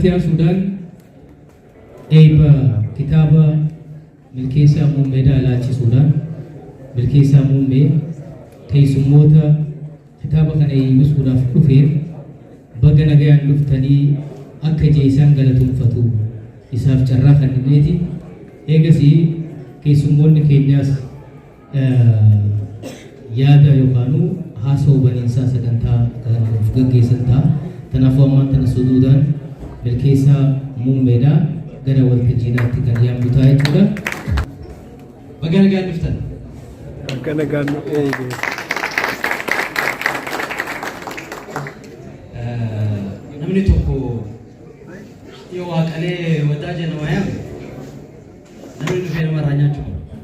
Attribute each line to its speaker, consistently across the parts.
Speaker 1: Itoophiyaa Suudaan eebba kitaaba milkeessaa muummeedhaa laachisuudhaan milkeessaa muummee keessummoota kitaaba kana eebbisuudhaaf dhufeef baga nagayaan dhuftanii akka jeesaan galatoomfatu isaaf carraa kennineeti. Eegasii keessummoonni keenyaas yaada yookaan haasawaa baniinsaa sagantaa kan gaggeessan ta'a. Kanaafuu ammaan tana suduudhaan milkeessaa muummeedhaa gara waltajjiidhaatti kan yaamnu ta'a jechuudha. Baga nagaan dhuftan.
Speaker 2: Baga nagaan eege.
Speaker 1: Namni tokko yoo waaqalee wadaa jenna waayam namni dhufee nama irraa nyaachuu qaba.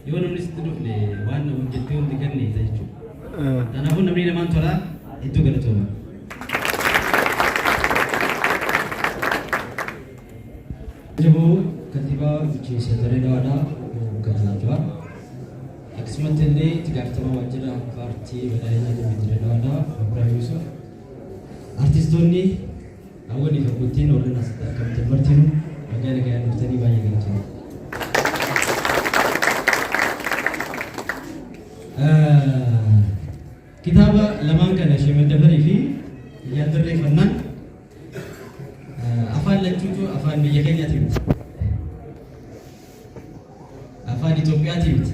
Speaker 1: Yoo namni sitti dhufne waan hojjettee hundi kenneeta jechuudha. Kanaafuu namni namaan tolaa hedduu galatooma. Jaboo kantiibaa bulchiinsa Dirreedaawadhaa hoogganaa jira. Akkasumas illee itti gaafatamaa waajjira paartii badhaadhinaa Dirreedaawadhaa Abiraam Yusuf. Artistoonni hawwanii fi abbootiin warreen asitti argamtan martinuu baga nagaan dhuftanii baay'ee galatoomaa. Kitaaba lamaan kana Sheemandafarii fi Iyyaa Dirreeffannaan afaan lachuutu afaan biyya keenyaati miti. Afaan Itoophiyaati miti.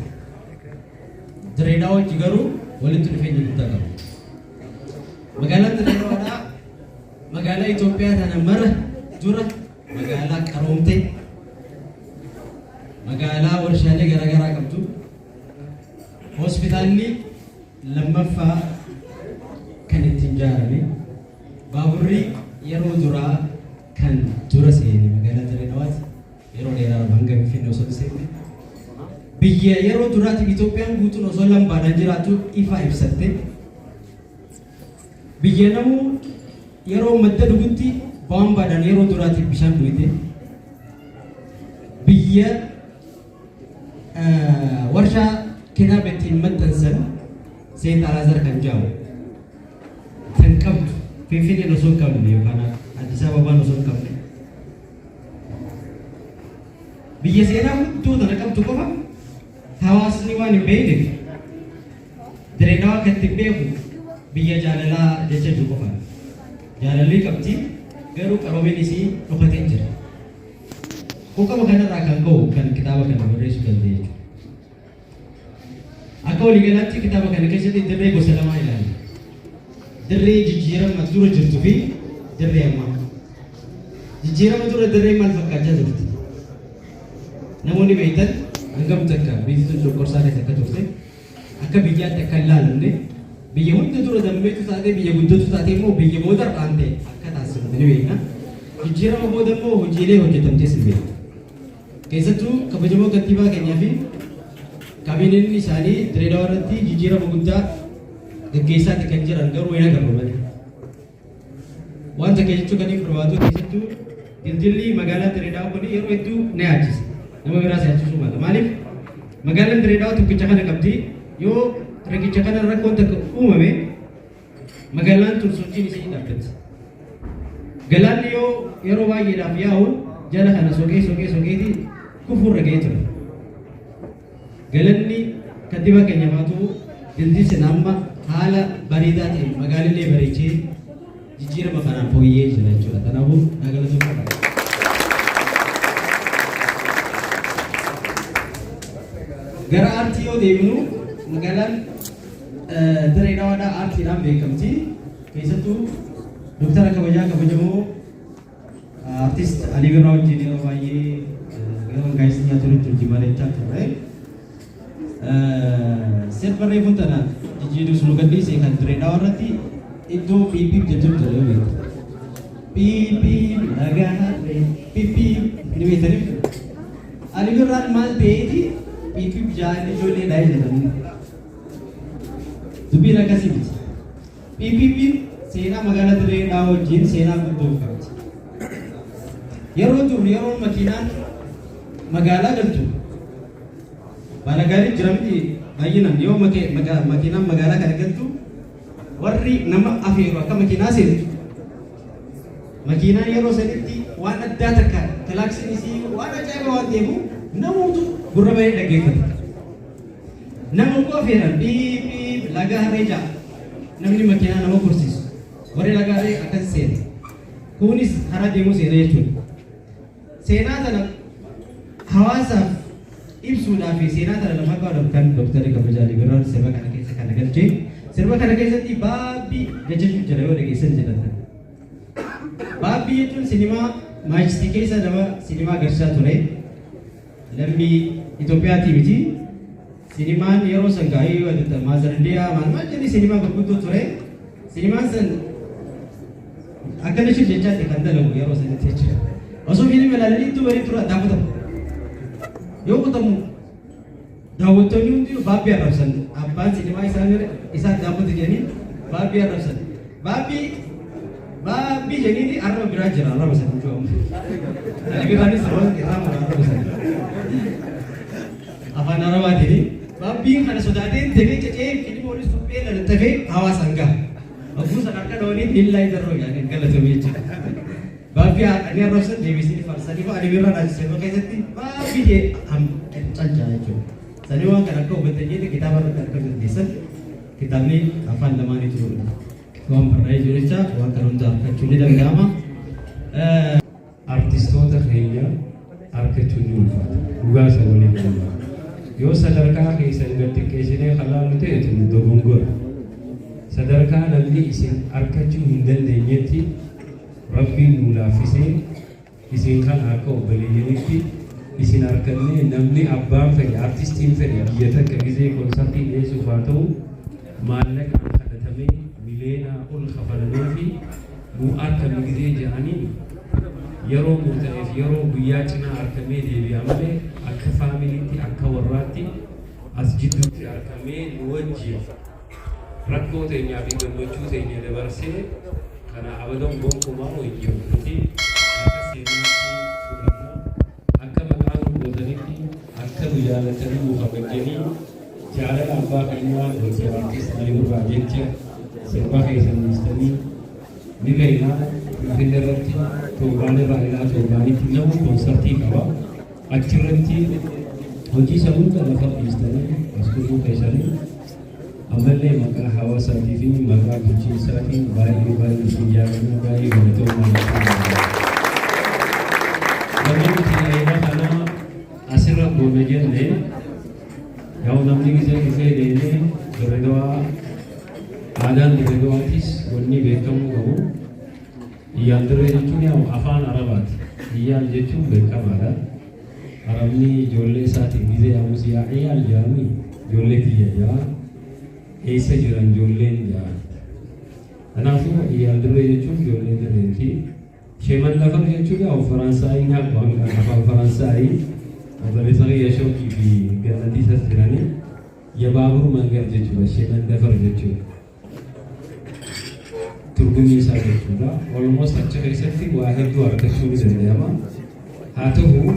Speaker 1: Dirreedhaa wajji garuu walitti dhufeenya guddaa qabu. Magaalaan Dirreedhaadhaa magaalaa Itoophiyaa tana mara dura magaalaa qaroomte, magaalaa warshaalee garaagaraa qabdu, hospitaalli lammaffaa kan ittiin ijaarame, baaburri yeroo duraa kan dura seene magaalaa Dirreedhawaati yeroo dheeraa hanga Finfinnee osoo seenne biyya yeroo duraatiif Itoophiyaan guutuun osoo lambaadhaan jiraatu ifa ibsatte biyya namuu yeroo madda dhugutti baambaadhaan yeroo duraatiif bishaan dhugite biyya warshaa kitaaba ittiin maxxansan Seent Alaazar kan jedhamu kan qabdu Finfinneen osoo hin qabne yookaan Addis Ababaan osoo hin qabne biyya seenaa guddoo tana qabdu qofa hawaasni waan hin beekneef Dirreedhaa kan itti beeku biyya jaalalaa jecha jiru qofa. Jaalalli qabdi garuu qaroomeen isii dhokatee jira. Qoqaba kanarraa kan ka'u kan kitaaba kana barreessuu danda'e jechuudha. Akka waliigalaatti kitaaba kana keessatti dirree gosa lamaa ilaalla. Dirree jijjiirama dura jirtuu fi dirree ammaa. Jijjiirama dura dirree maal fakkaachaa jirti? Namoonni beektan hangam takka biyyi dogoggorsaa akka turte akka biyyaatti akka hin laalamne biyya hunda dura dambeetu taatee biyya guddatu taatee immoo biyya booda dhaante akka taasifamte ni beekna. Jijjiirama booda immoo hojiilee hojjetamtees ni beekna. Keessattuu kabajamoo kantiibaa keenyaa fi kaabineen isaanii Dirreedhaa irratti jijjiirama guddaa gaggeessaatti kan jiran garuu hin agarru malee. Wanta jechuu kan hin barbaadu keessattuu dildilli magaalaa Dirreedhaa kun yeroo hedduu na yaachisa. Nama biraas yaachisuu mala. Maaliif magaalaan Dirreedhaa tokkicha kana qabdi yoo riqicha kana rakkoon takka uumame magaalaan tun sochiin isii dhaabbatti. Galaanni yoo yeroo baay'eedhaaf yaa'u jala kana soqeeti kufuurra ga'ee ture. Galanni kantiibaa keenya faatu dildilli amma haala bareedaa ta'e magaalallee bareechee jijjiirama kanaan fooyyee jira jechuudha. Kanaafuu galatoomuu qaba. Gara aartii yoo deemnu magaalaan Dirreedhaadhaa aartiidhaan beekamti. Keessattuu Dooktara kabajamoo artist Alii Birraa wajjin yeroo baay'ee yeroo gaazexeessaa turetti hojii bareechaa ture. Sirba reefuu tana jijjiirus nu gadhiise kan Dirreedhaa irratti iddoo piipiip jechuun ture yoo beektu. Piipiip nagaa piipiip ni beektaniif. Alii Birraan maal ta'eeti piipiip jaarri ijoollee daa'ee jedhamu. Dubbiin akkasii miti. Piipiipiin seenaa magaalaa Dirreedhaa wajjin seenaa guddoo qabdi. Yeroo dur yeroo makiinaan magaalaa galtu balagaarii jiramti baay'inaan yoo makiinaan magaalaa kana galtu warri nama afeeru akka makiinaa seentu makiinaan yeroo sanitti waan addaa takka kilaaksiin isii waan ajaa'iba waan deemu namoota gurra bahee dhaggeeffata. Nama qoofeera biibii laga harree ja'a namni makiinaa nama kursiisu warri laga harree akkas seena. Kunis karaa deemuu seena jechuudha. Seenaa tana hawaasaaf ibsuudhaaf seenaa tana lafa qabaadhaaf kan Dooktarri Kabajaa Libiraan sirba kana keessa kana galchee sirba kana keessatti baabbii jechuun jira yoo dhageessan jedhatan. Baabbii jechuun sinimaa maajistii keessa nama sinimaa agarsiisaa ture. Lammii Itoophiyaati miti. Sinimaan yeroo san gaa'ee yoo adda maazardiyaa maal jedhi sinimaa gurguddoo ture. Sinimaan san akkana ishee jechaatti kan dalagu yeroo sanitti jechuudha. Osoo fiilmi ilaalanii itti barii tura daawwatamu. Yoo kutamu daawwattoonni hundi baabbii arrabsan. Abbaan sinimaa isaan daawwatu jedhanii baabbii arrabsan. Baabbii jedhanii arraba biraa jira arraba san jechuudha. Biraanis irraa mara arraba san. Afaan arabaatiin baabbiin kana sodaatee deemee cecee fiilmi waliin suphee lalattafee hawaasaan gaha. Abuusa harka dhooniin illaa idarroo yaadeen galatame jechuudha. Baabbii ani arrabsan deebisanii farsanii fa'aa birraa dhaabsisee keessatti baabbii jee cancaa jechuudha. Sanii waan kana akka hubattan jedhe kitaaba irratti akka gaggeessan kitaabni afaan lamaanii turudha. Waan barreeffamee jiru jecha waan kana hunda argachuu ni danda'ama.
Speaker 3: Artistoota keenya argachuun ni ulfaata. Dhugaa isa waliin jira. Yoo sadarkaa keessan gad xiqqeessinee halaallu ta'e tun dogongora. Sadarkaa namni isin argachuu hin dandeenyetti Rabbiin nu laaffisee isin kan akka obboleeyyanitti isin argannee namni abbaan fedhe artistiin fedhe biyya takka gizee konsartii dhiyeessuuf haa ta'u maallaqaan kadhatamee mileenaa ol kafalamee fi nu argame gizee jedhanii yeroo murtaa'eef yeroo guyyaa cinaa argamee deebi'a malee akka faamiliitti akka warraatti as jidduutti argamee nu wajjin rakkoo teenyaa fi gammachuu teenya dabarsee kana abadan gonkumaa wajjin nuti akka seenaatti akka maqaan gootanitti akka nu jaalatanii nu kabajanii jaalala abbaa keenyaa gosa artiist Alii Birraa jecha sirba keessan dhiistanii ni gahinaa Finfinnee irratti torbaan irraa ilaa torbaanitti nama konsartii qaba. Achirratti hojii isa hunda lafa dhiistanii as dhufuu keessanii ammallee maqaa hawaasaatii fi maqaa bulchiinsaatiin baay'ee isin jaalladha baay'ee galatoomaa. Namoonni tajaajila kana asirra boona jenne yaa'u namni gisee dhufee deemee Dirredawaa aadaan Dirredawaattis wanni beekamuu qabu. Iyyaan dirree jechuun yaa'u afaan Arabaati. Iyyaan jechuun beekamaadha. Arabni ijoollee isaatiin gisee yaamus yaa iyyaal jedhami ijoollee kiyya jedha. Eessa jiran ijoolleen jedha. Kanaafuu iyyaan dirree jechuun ijoollee dirreeti. Sheeman lafar jechuun yaa'u Faransaayii nyaaqaan afaan Faransaayii obboleessa kiyya Shookii fi Gannatii isas jiranii የባቡር መንገድ jechuudha. Sheeman lafar jechuudha. Turgumii isaa jechuudha. Almost achi keessatti waa hedduu argachuu ni danda'ama. Haa ta'u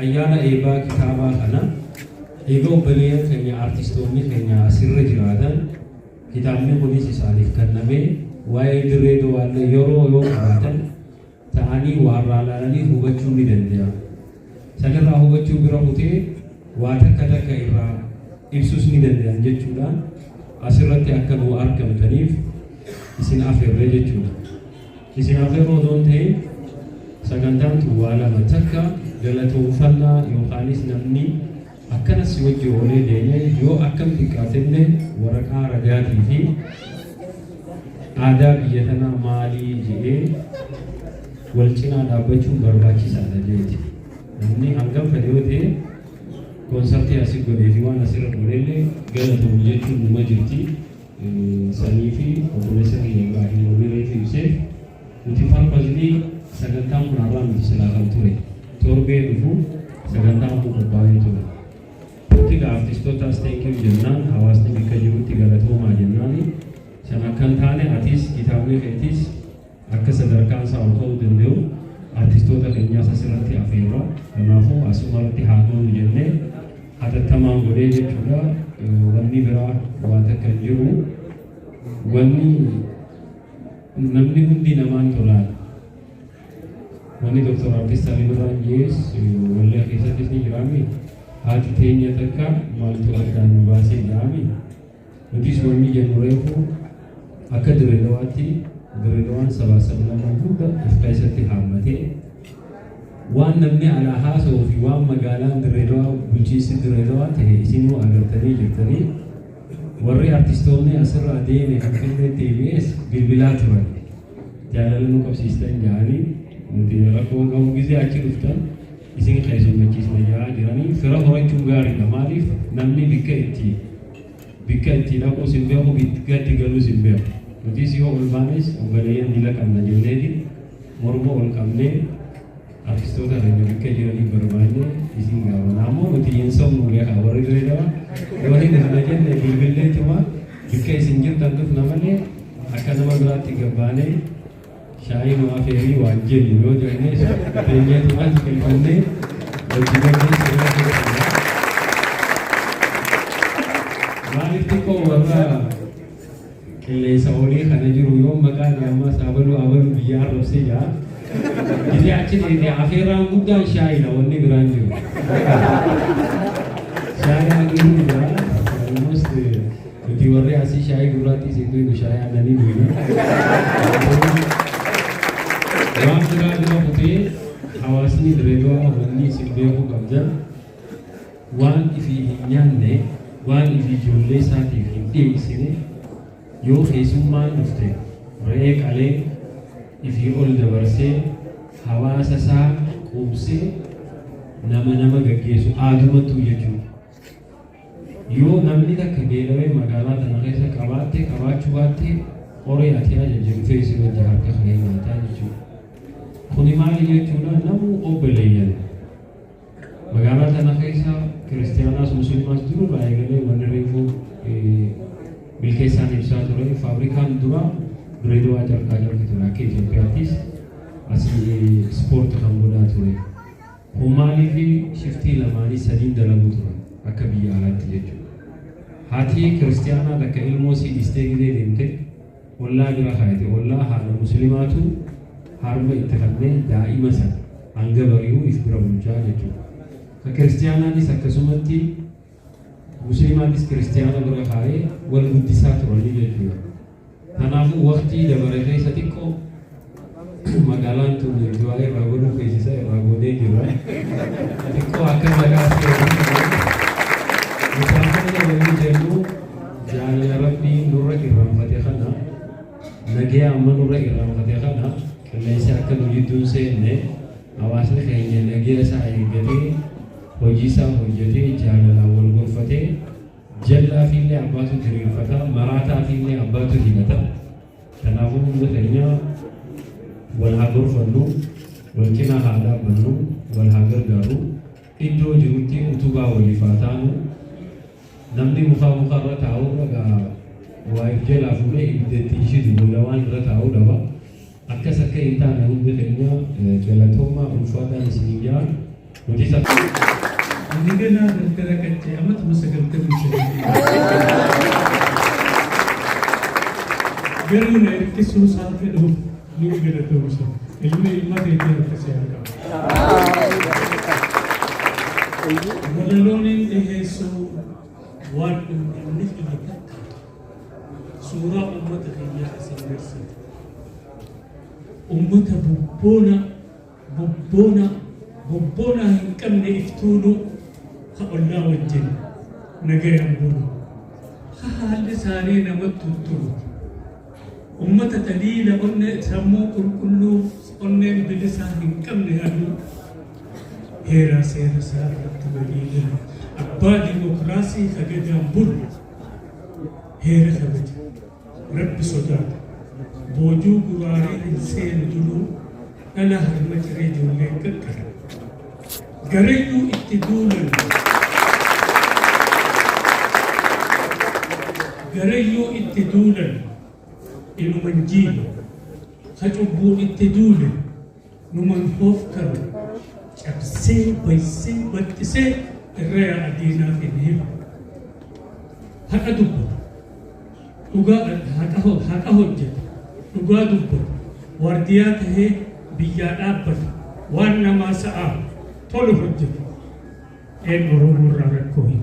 Speaker 3: ayyaana eebaa kitaabaa kana egaa obboleeyyan keenya artistoonni keenya asirra jiraatan kitaabni kunis isaaniif kennamee waa'ee dirree dawaallee yeroo yoo qabaatan ta'anii waarraa ilaalanii hubachuu ni danda'a. Sanirraa hubachuu bira kutee waa takka takka irraa ibsuus ni danda'an jechuudhaan asirratti akka nu argamtaniif isin afeerree jechuudha. Isin afeerroo odoon ta'e sagantaan waa lama takka galatoomfannaa yookaanis namni akkanas wajji oolee deemee yoo akkam xiqqaatillee waraqaa ragaatii fi aadaa biyya tanaa maalii jedhee wal cinaa dhaabbachuun barbaachisaadha jeeti. Namni hangam fedhe yoo ta'e konsartii asii godhee fi waan asirra godheellee galatoomu jechuun numa jirti. Sanii fi obboleessa kiyya Ibraahim Omireetu ibseef nuti farfasni sagantaan kun har'aa nuti silaa kan ture. Torbee dhufu sagantaan kun qophaa'ee ture. Nuti artistootaas thank-you jennaan hawaasni bakka jirutti galatoomaa jennaan san akka hin taane atis kitaabni keetis akka sadarkaan isaa ol ka'uu danda'u artistoota keenyaas asirratti afeerra. Kanaafuu asumarratti haa ta'u jennee hatattamaan godhee jechuudha. Wanni biraa waan takka hin jiru wanni namni hundi namaan tolaan wanni Dr. Artist Alimirraan jees wallee keessattis ni jiraami haati teenya takka maaltu addaan nu baasee jiraami nutis wanni jennu reefu akka Dirreedawaatti Dirreedawaan sabaa sablammaa hunda of keessatti haammatee waan namni alaa haasa'uu fi waan magaalaan Dirreedawaa bulchiinsi Dirreedawaa ta'e isinuu agartanii jirtanii warri artistoonni asirra adeeme Finfinnee TBS bilbilaa turan jaalala nu qabsiistan jedhanii nuti rakkoo qabu gisee achi dhuftan isin keessummachiisna jedhaa jiranii fira horachuun gaariidha maaliif namni bikka itti dhaquu sin beeku bikka itti galuu sin beeku nutis yoo ol baanes obboleeyyan jila qabna jenneeti morma ol qabnee artistoota keenya bikka jiranii barbaanne isin gaafana ammoo nuti hin somnu beekaa warri Dirreedawaa yoo hin dhufna jenne bilbilleetuma bikka isin jirtan dhufna malee akka nama biraatti gabbaanee shaayii nu afeerii waan jennu yoo jenne teenyeetumas qilfannee hojjigannee sirraa jedhama maaliif xiqqoo warra qilleensa olii kana jiru yoo maqaan ammas abalu biyyaa arrabsee jaa gisee achi deemee afeerraan guddaan shaayiidha wanni biraan jiru shaayii hagiruu jira almost nuti warri asii shaayii gurraatti isin duynu shaayii aannanii duyna waan biraa bira kutee hawaasni Dirreedawaa wanni isin beekuu qabdan waan ifii hin nyaanne waan ifii ijoollee isaatiif hin dhiyeessine yoo keessummaan dhufte re'ee qalee ifii ol dabarsee hawaasa isaa quubsee nama gaggeessu aadumattu jechuudha. Yoo namni takka beelawee magaalaa tana keessa qabaachuu baatte qoree ati ajajjiru feesii wajji harka kan nyaataa jechuudha. Kuni maali jechuudha namuu obboleeyyan magaalaa tana keessa kiristiyaanaas musliimaas jiru baay'ee wanni reefuu milkeessaan ibsaa ture faabrikaan dura Dirreedawaa jalqaa ture akka Itoophiyaattis asii ispoortii kan godhaa ture. Humaalii fi shiftii lamaanii sadiin dalagu ture akka biyya alaatti jechuudha. Haati kiristiyaanaa takka ilmoo sii dhistee gidee deemte ollaa bira kaayate ollaa haadha musliimaatu harma itti kanneen daa'ima sana hanga bari'uu if bira bulchaa jechuudha. Ka kiristiyaanaanis akkasumatti musliimaanis kiristiyaana bira kaayee wal guddisaa turanii jechuudha. Kanaafuu waqtii dabare keessa xiqqoo magaalaan tun du'aa irraa godhuu keessisa irraa godhee jira. Xiqqoo akka maqaa seeraan wanni jennu jaalala rabbii nurra irraanfate kana nagee amma nurra irraanfate kana qilleensi akka nu jidduun seenne hawaasni keenya nagee isaa eeggatee hojii isaa hojjetee jaalalaan wal gorfatee jallaa fiillee abbaatu diriirfata maraataa fiillee abbaatu himata. Kanaafuu hunda keenya wal haa gorfannu wal cinaa haa dhaabbannu wal haa gargaaru iddoo jirutti utubaa waliif haa taanu namni mukarra taa'u dhagaa waa jalaa fuudhee ibiddeetti ishiitu booda waan irra taa'u dhaba akkas akka hin taane hundi keenya galatoomaa ulfaataan isinii jira nuti
Speaker 4: Indina dargara kacce amat masagalta bulshada garuu na hirkisuu isaan fedhuuf ni galatoomsa ilmi ilma keetii harkisee argama. Walaloon hin dhiheessuu waan inni filata suuraa uummata keenyaa isin agarsiisa. Uummata bobboona hin qabne iftuunu ollaa wajjin nagayaan bulu haalli isaanii namatti tolu ummata daliila onne sammuu qulqulluu onneen bilisaa hin qabne aduu heeraa seera isaa irratti waliin abbaa dimokiraasii kagadaan bulu heera kabaja rabbi sodaata boojuu guraarii hin seenu duluu dhala harma ciree ijoolleen qaqqara garayyuu itti duulan garayyuu itti duulan inuman jiilu kacubbuu itti duulan numan hoofkaru cabsee baysee baxxisee irra yaa adiinaaf hin himu haqa dubbatu dhugaa haqa hojjetu dhugaa dubbatu waardiyaa tahee biyyaa dhaabbatu waan namaa sa'a tolu hojjetu een Oromoo irraa rakkoo hin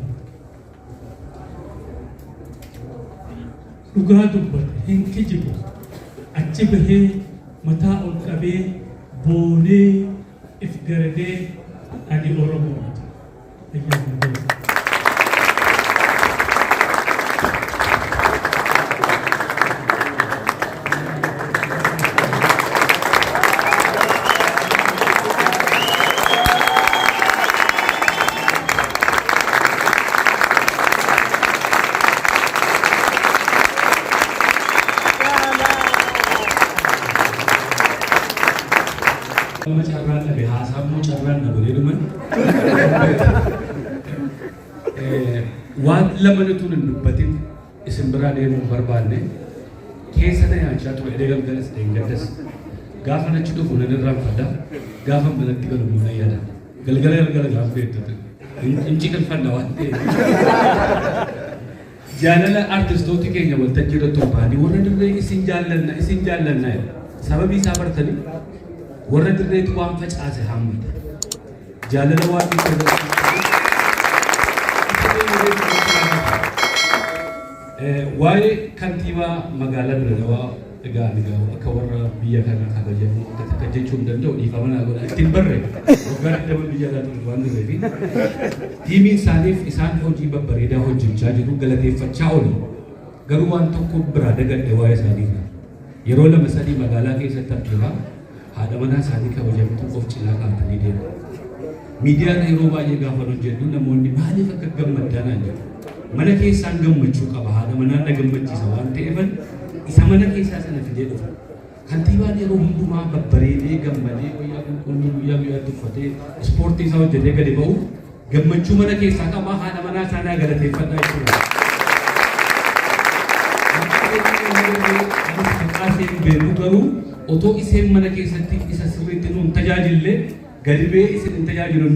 Speaker 4: dhugaa dubbata hin kijibu achi bahee mataa ol qabee boonee if garadee ani Oromoo
Speaker 3: Carraan dhabe haasaamuu carraan dhabu jedhuman waan lama nutuun hin dubbatin isin biraa deemuu barbaanne keessa na nyaachaa ture edee galgalas deengaddas gaafa nachi dhufu nan irraanfadha gaafa manatti galu na yaada galgala gaafa beektatu hin ciqilfanna waan ta'eef jaalala artistooti keenya waltajjii irratti turbaanii warra dirree isin jaallanna sababii isaa bartanii warra dirreetti waan facaase hammata jaalala waan waa'ee kantiibaa magaalaa Dirredawaa egaa akka warra biyya kana kabajamu akka jechuu hin danda'u dhiifama naa godha ittiin barre waggaa dhibba biyya alaa ture waan turreefi tiimiin isaaniif isaan hojii babbareedaa hojjechaa jiru galateeffachaa oolu garuu waan tokko biraa dagadhe waa'ee isaaniirra yeroo lama sadii magaalaa keessatti argina haadha manaa isaanii kabajamtu of cinaa qabatanii deemu. Miidiyaan yeroo baay'ee gaafa hojjennu namoonni maaliif akka gammaddanaan jedhu. Mana keessaan gammachuu qaba haadha manaa na gammachiisa waan ta'eefan isa mana keessaa sana fidee dhufa. Kantiibaan yeroo hundumaa babbareedee gammadee wayyaa qulqulluu guyyaa guyyaatti uffatee ispoortii isaa hojjetee gadi ba'u gammachuu mana keessaa qaba haadha manaa isaanii galateeffadhaa jechuudha. Beeku garuu otoo iseen mana keessatti isa sirriitti nuun tajaajille gadi ba'ee isin hin tajaajilun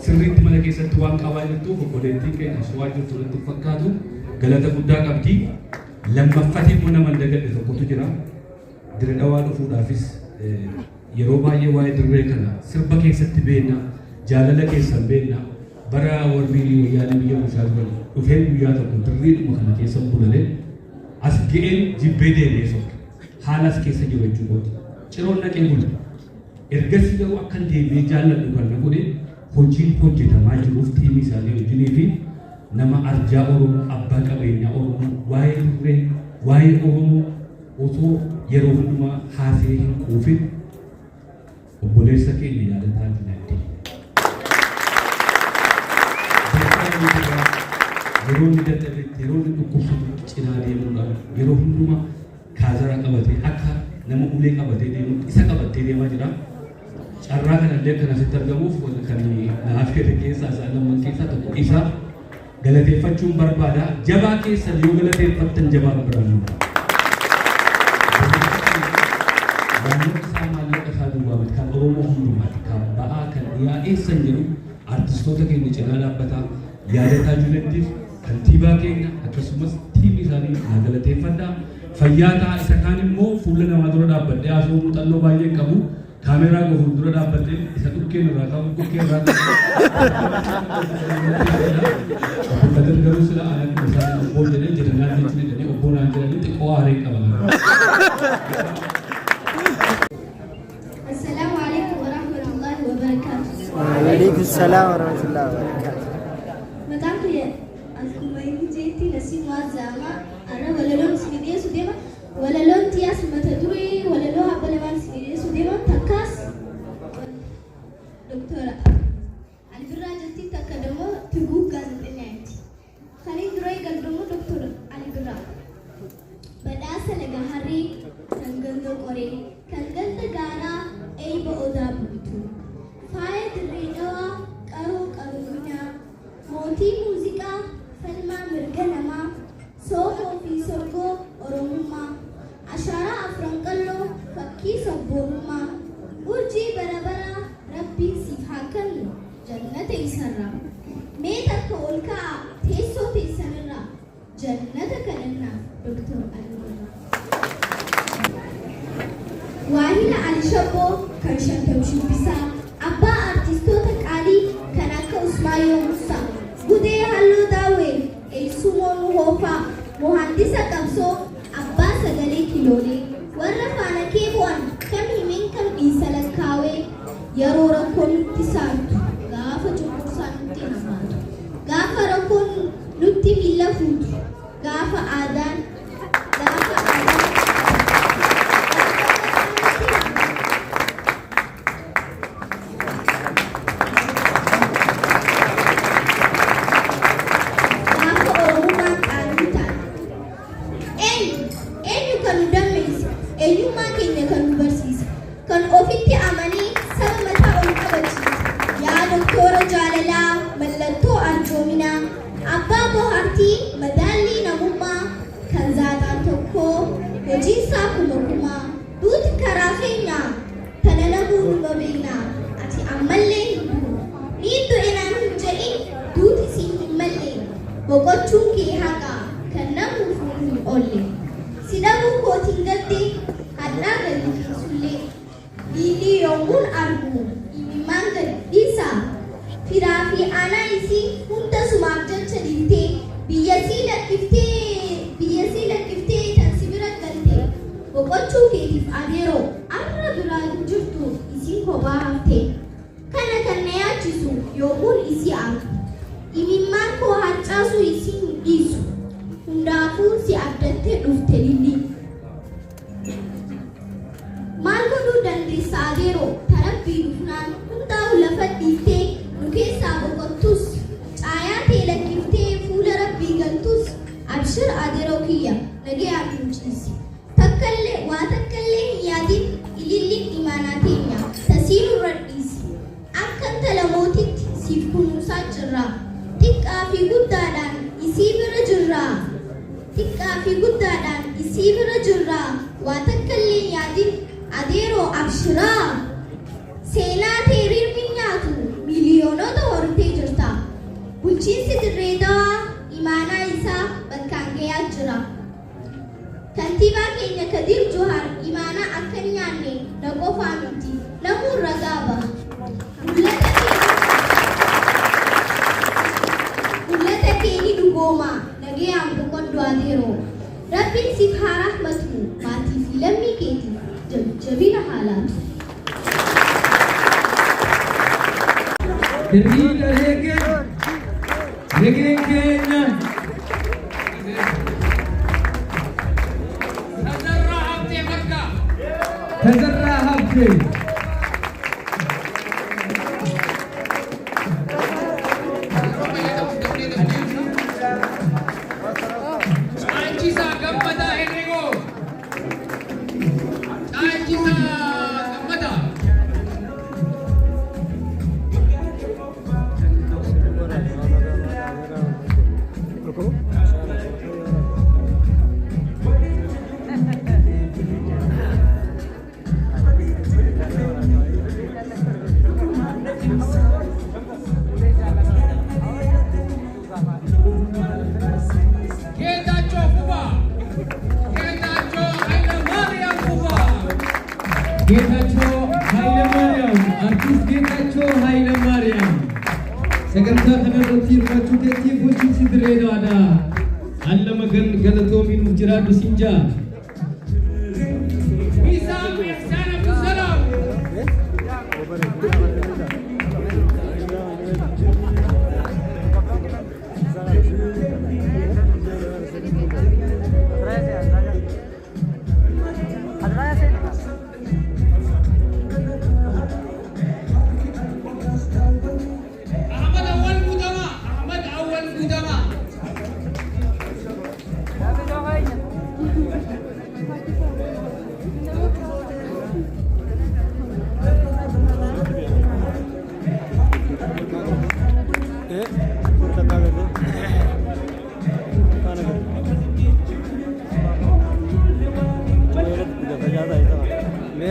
Speaker 3: sirriitti mana keessatti waan qabaa jirtuuf obboleettiin keenya suwaa jirtu irratti fakkaatu galata guddaa qabdi. Lammaffatti immoo nama dagadhe tokkotu jira. Dirredawaa dhufuudhaafis yeroo baay'ee waa'ee dirree kana sirba keessatti beekna jaalala keessan beekna bara warri wayyaanee biyya bulchaa jiran dhufee guyyaa tokko dirreedhuma kana keessa bulalee as ga'een jibbee deemee sokke haalas keessa jiru jechuudha. Ciroon naqee bula. Ergasii garuu akkan deemee jaalladhu kan na godhe hojiin hojjetamaa jiruuf tiimii isaanii wajjinii fi nama arjaa Oromoo abbaa qabeenyaa Oromoo waa'ee dirree waa'ee Oromoo osoo yeroo hundumaa haasee hin quufin obboleessa keenya yaadataa dinagdee. Yeroo inni dadhabetti yeroo inni dhukkubsatu cinaa deemuudhaan yeroo hundumaa kaazara qabatee akka nama ulee qabatee deemu isa qabatee deemaa jira. Carraa kanallee kan asitti argamuuf kan naaf kenne keessaa isaan lamman keessaa tokko isa galateeffachuun barbaada. Jabaa keessan yoo galateeffattan jabaa biraan namoota isaa maallaqa isaa duwwaa kan Oromoo hundumaati kan ba'aa kan dhiyaa'eessan jedhu artistoota keenya cinaa dhaabbataa yaadataa jirantiif kantiibaa keenya akkasumas tiimii isaanii naa galateeffadhaa. Fayyaa ta'a isa kaan immoo fuula namaa dura dhaabbadhee haasoo muuxannoo baay'ee qabu kaameeraa qofuun dura dhaabbadhee isa dhukkeen irraa qabu dhukkeen irraa qabu garuu sila aanatti isaan obboo jedhee jedhanaa jechuun jedhanii obboo naan jedhanii xiqqoo aaree qaban.
Speaker 5: السلام عليكم ورحمة الله وبركاته.
Speaker 2: وعليكم السلام ورحمة الله وبركاته.
Speaker 5: مدام الكوميدي جيتي نسيم وزعما أنا ولا لون سيدي سديما ولا لون تياس متدري ولا لون أبلمان سيدي سديما تكاس دكتورة على برا جتي تكلمه تقول كذا تنعتي خلي دروي قدمه دكتور على برا بدأ سلقة هري كنجندو قري كنجند غانا أي بأودا بوتو فايد الرينوا قرو قرونا موتي موسيقى فيلم مرجنما سوفو في سوكو أروما أشارة أفرنكلو فكي سبورما ورجي برابرا ربي سيفاكلو جنة إسرا ميتك أولكا تيسو تيسرا جنة كننا دكتور ألمنا واهلا على شبو kan shantam shubbisaa abbaa artistoota qaalii kan akka Usmaayoo Musaa Gudee Halluu Daawwee Eessumoon Hoofaa Muhandisa Qabsoo abbaa sagalee kiloolee warra faana kee bu'an kan himeen kan dhiisa lakkaawee yeroo rakkoon nutti saartu gaafa cunqursaan nutti hamaatu gaafa rakkoon nutti miila fuutu gaafa aadaan eenyummaa keenya kan nu barsiisa kan ofitti amanii saba mataa ol qabachiisa yaa doktora jaalalaa mallattoo arjoominaa abbaa bohaartii madaallii namummaa kan zaataan tokkoo hojiinsaa kumaa duuti karaa keenyaa tana namuu nu beeknaa ati ammallee hin du'u niin du'e naan hin jedhin duuti siin hin mallee boqochuun kee haqa kan namuuf hin oolle si dhabuu kootiin gaddee hadhaa gadi keessullee dhiilii yommuun argu imimmaan gadi dhiisaa firaa fi aanaa isii hunda sumaaf jecha dhiiftee biyyasii lakkiftee tan si bira galtee boqochuu keetiif adeeroo arra biraa jirtu isiin kophaa haftee kana kan na yaachisu yommuun isii argu imimmaan koo harcaasuu isiin hin dhiisu hundaafuu si abdattee dhufte lilli maal godhuu dandeessa adeeroo tarabbii dhufnaan hundaa'u lafa dhiiftee nu keessaa boqottus caayaa tee lakkiftee fuula rabbii galtus abshir adeeroo kiyya nagayaan muciisi takkallee hin yaadin ililliin imaanaa teenya tasiinuu irra dhiisi akka intala mootitti siif kunuunsaa jirra xiqqaa fi guddaadhaan isii bira jirra waa takkallee hin yaadin adeeroo abshiraa seenaa teeriirmi nyaatu miliyoonota hortee jirta bulchiinsi dirree dawaa imaanaa isaa bakkaan gayaa jira kantiibaa keenya Kadir Johar imaanaa akka hin nyaanne na qofaa miti namuu ragaaba mul'ata keeni dhugooma nagayaan boqoddu adeeroo rabbiin siif haa rahmatu maatii fi lammii keetiif jabina haalaatu.
Speaker 3: Diriira regeen keenya tazarraa haftee ጌታቸው ኃይለማርያም አርቲስት ጌታቸው ኃይለማርያም ሰገንታ ከነሮቲ ርፋቹ ኬቲ ፉቺ ሲድሬዳዳ አለመገን ገለቶሚን ጅራዱ ሲንጃ ሚሳም ኢህሳን አብዱሰላም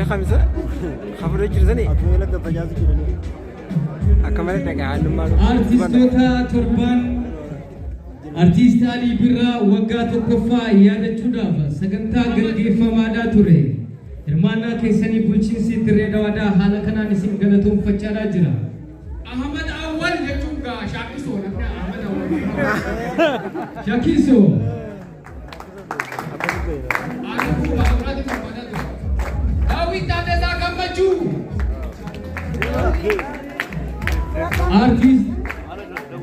Speaker 2: خمسة خبر جرزني أكمل
Speaker 3: artistoota torban artiist Alii Birraa waggaa tokkoffaa yaadachuudhaaf sagantaa gaggeeffamaadhaa ture Hirmaannaa keessanii bulchiinsi dirree dawadaa haala kanaan isin galatoomfachaa jira.
Speaker 4: Ahmad Awwal jechuun gaa shaakisoo namni Ahmad Awwal.
Speaker 3: Shaakisoo.
Speaker 4: Daawit Taaddasaa Gammachuu.
Speaker 3: Artist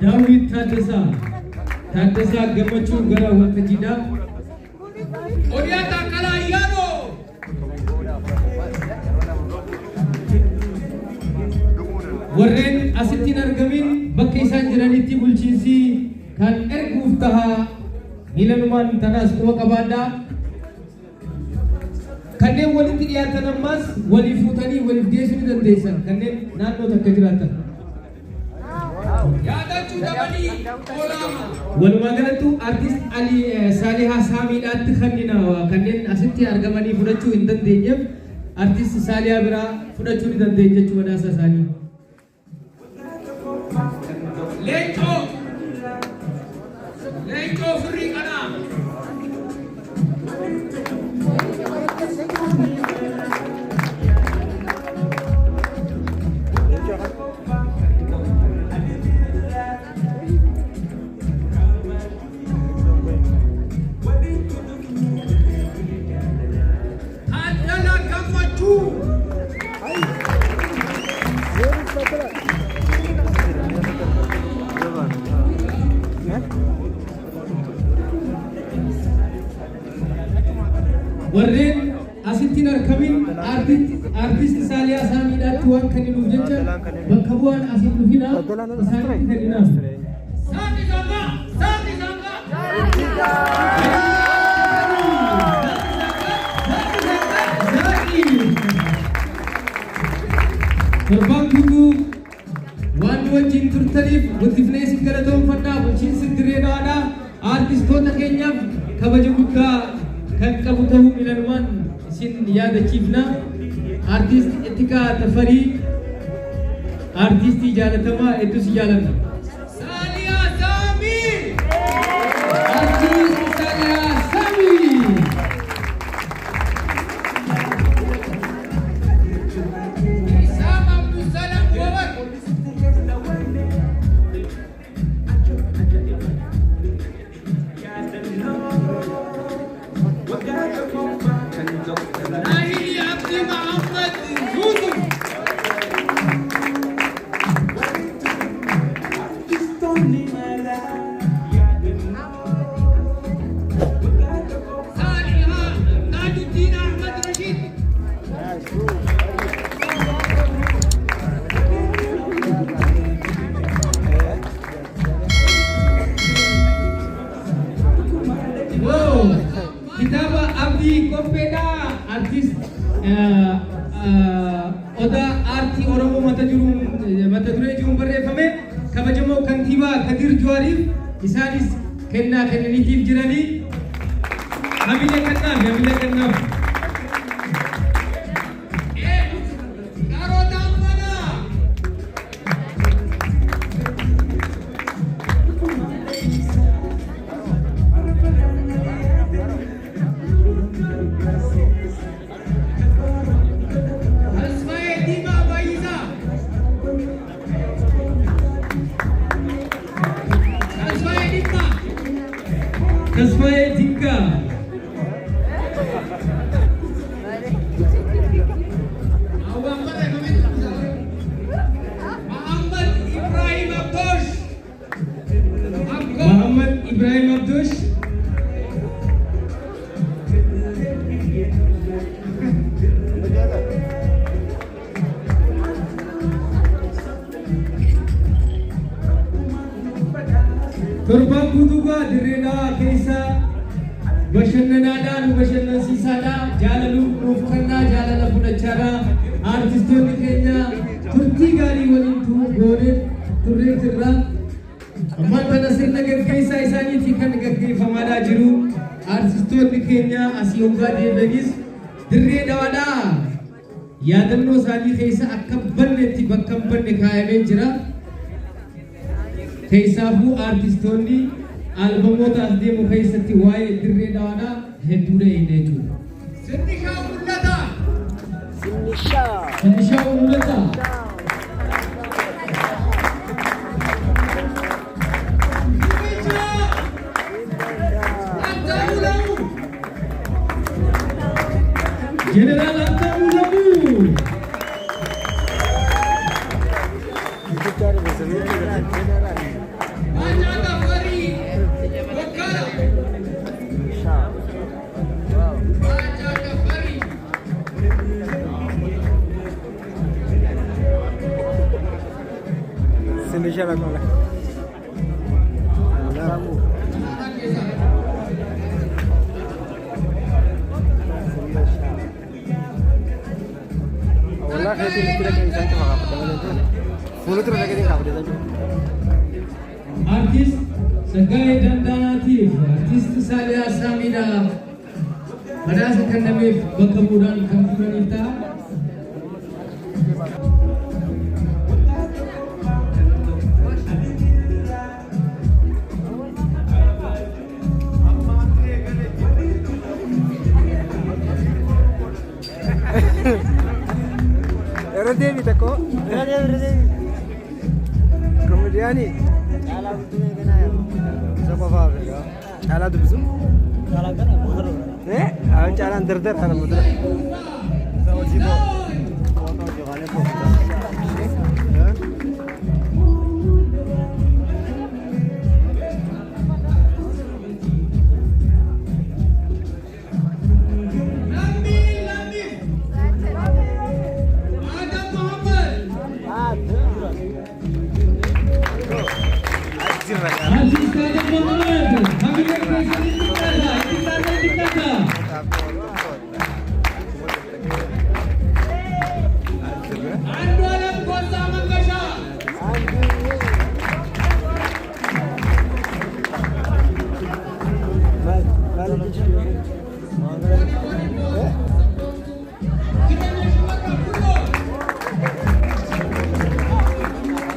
Speaker 3: Daawit Taaddasaa Gammachuu gara waltajjiidhaa.
Speaker 4: Odiyaa Taakkalaa Ayyaanoo.
Speaker 3: Warreen asittiin argamin bakka isaan jiranitti bulchiinsi kan erguuf tahaa miilanumaan tanaas quba qabaadhaa. Kanneen walitti dhiyaatan ammas waliif fuutanii waliif geessuu ni dandeessan kanneen naannoo takka jiraatan.
Speaker 4: Yaadachuu dabanii olaama.
Speaker 3: Walumaa galatti artist Ali Saalihaa Saamiidhaatti kanneen asitti argamanii fudhachuu hin dandeenyeef artist Saalihaa biraa fudhachuu ni dandeenya jechuudha badhaasa isaanii.
Speaker 4: Leencoo firii kanaa. Taaddasaa Gammachuu.
Speaker 3: Warreen asittiin argamin artist Saalihaa Saamiidhaatti waan kenninuuf jecha bakka bu'aan asiin dhufina isaanitti kenninaaf.
Speaker 4: Saati Zangaa.
Speaker 3: Torbaan guutuu waan wajjin turtaniif guddifnee isin galatoomfannaa. Bulchiinsi dirree dawadaa artistoota keenyaaf kabaja guddaa kan qabu ta'uu miilanumaan isin yaadachiifna. Artist Ittikaa Tafarii artistii jaalatamaa hedduus jaalanna.
Speaker 4: Saalihaa Saamii.
Speaker 3: Artist Saalihaa Saamii.
Speaker 4: Isaam Abdussalam Gowar. Nahili Abdi Muhammad Yusuf. Saalihaa Tajuddin Ahmad Rashid.
Speaker 3: Wow, kitaaba Abdii Qopheedhaa artist odaa aartii Oromoo mata duree jiruun barreeffame kabajamoo kantiibaa Kadir Jawaariif isaanis kennaa kennaniitiif jiranii hamilee kennaaf.
Speaker 4: Garootaan manaa. Tasfaayee Diimaa Bayyisaa.
Speaker 3: Tasfaayee Dinkaa. Muhammad Ibrahim Abdosh. Torbaan guutuugaa dirree dawaa keessa bashannanaadhaan bashannansiisaadhaa jaalaluu nuuf kennaa jaalala fudhachaadhaa artistoonni keenya turtii gaarii waliin goone turree jirra. Ammaan tana sirna gaggeessaa isaaniitii kan gaggeeffamaadhaa jiru artistoonni keenya asii hoggaa deebi'anis dirree dawaadhaa yaadannoo isaanii keessa akka bannetti bakka hin banne kaayamee jira. Keessaafuu artistoonni albamoota as deemu keessatti waa'ee dirree dawaadhaa hedduu dheeyne jechuudha.
Speaker 4: Sirni kaa mul'ata. General Abdul Labu.
Speaker 2: Indonesia lah kalau. Awalnya kayak tidak bisa cuma apa itu. Full terus lagi nggak ada aja.
Speaker 4: Artis sebagai dandatif, artis Salia Samida. Pada sekarang kami berkemudahan kampuran kita.
Speaker 2: Devi teko, Devi. Kemudian ini, siapa faham ya? Ala tu bisu? Ala kan apa baru? Awak jalan der ada betul. Sama jibo. Foto jualan foto.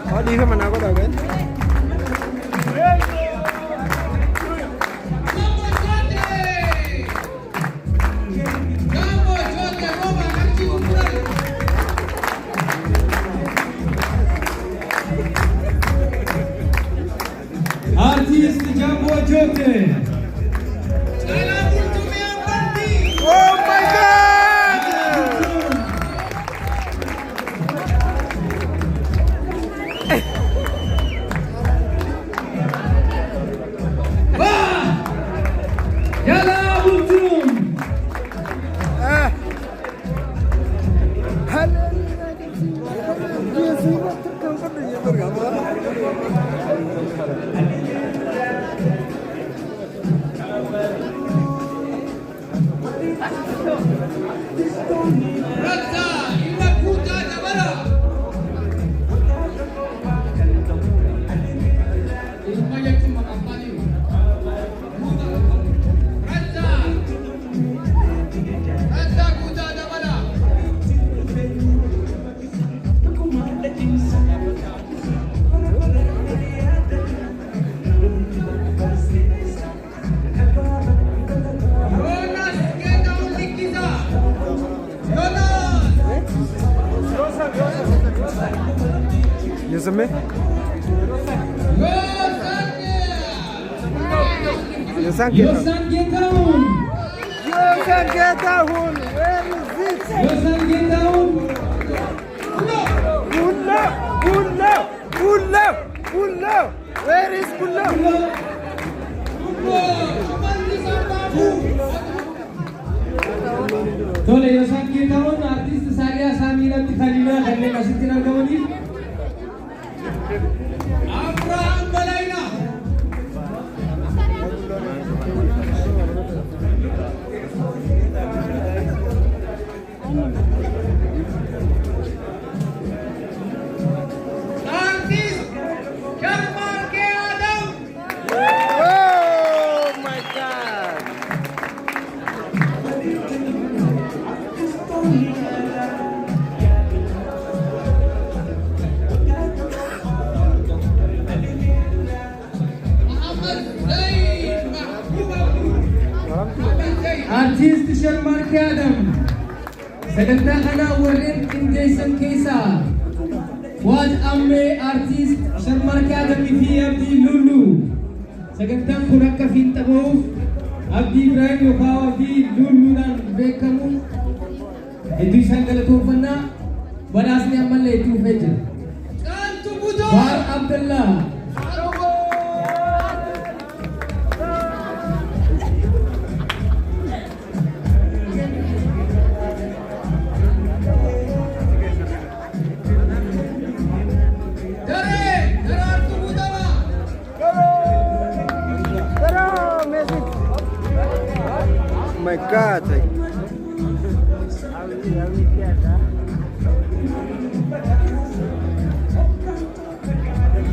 Speaker 2: Oh, di mana aku tahu kan?
Speaker 4: Artis Jambo Jote.
Speaker 2: Oh my God!
Speaker 4: Wah! Jala Bultum.
Speaker 2: Halo. Dia semua terkampar dia terkampar.
Speaker 6: Raza, inakuta tabara. Ilmaya cuma kampanye. Raza kuta tabara. Jonas kita ulikiza.
Speaker 2: Yusuf me? Yosan kita.
Speaker 4: Yosan Getaun.
Speaker 2: Yosan kita hun. Where is it?
Speaker 4: Yosan Getaun.
Speaker 2: Pulau. Where is Pulau?
Speaker 4: Tole Yosan Getaun artis Salia Samira Tikhalina dan kasih tinang kawani.
Speaker 6: Abraham Balaina. Artis Sharman K. Adam.
Speaker 2: Oh my God!
Speaker 6: Muhammad Zain Mahbub.
Speaker 4: Artis Sharman K. Adam. Sagantaa kana warreen qindeessan keessaa Fuad Amme artist Sharman K. Adam fi Abdi Lulu. Sagantaan kun akka fiixamuuf Abdi Ibrahim yookaan Abdi Luluudhaan beekamu Hedduu isaan galatoofannaa badhaasni ammallee itti dhufee jira.
Speaker 6: Kantu Butoo.
Speaker 4: Baar Abdallaa.
Speaker 6: Daraartuu Butamaa.
Speaker 2: Oh my God.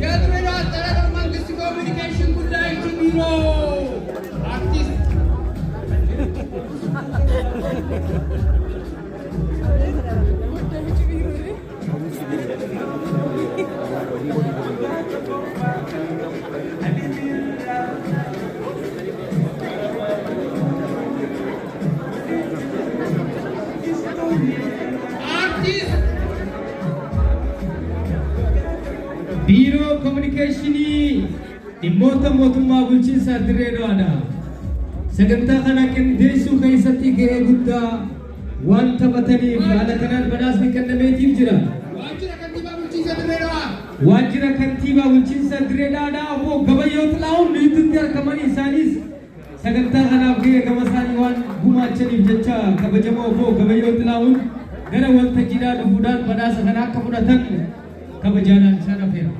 Speaker 6: Yaadmeedha Xalataa Mangistuu Communication Guddaayi Biiroo. Artiist. Artiist.
Speaker 4: Biiroo Kominikeeshinii dhimmoota mootummaa bulchiinsaa Dirree Dhawaadha. Sagantaa kana qindeessuu keessatti gahee guddaa waan taphataniif haala kanaan badhaasni kennameetiif jira.
Speaker 6: Waajjira kantiibaa bulchiinsa Dirree Dhawaa.
Speaker 4: Waajjira kantiibaa bulchiinsa Dirree Dhawaadhaa obbo Gabayyoo Xilaa'uun nuyitti argaman isaanis sagantaa kanaaf gahee gama isaanii waan gumaachaniif jecha kabajamoo obbo Gabayyoo Xilaa'uun gara waltajjiidhaa dhufuudhaan badhaasa kana akka fudhatan kabajaadhaan isaan affeera.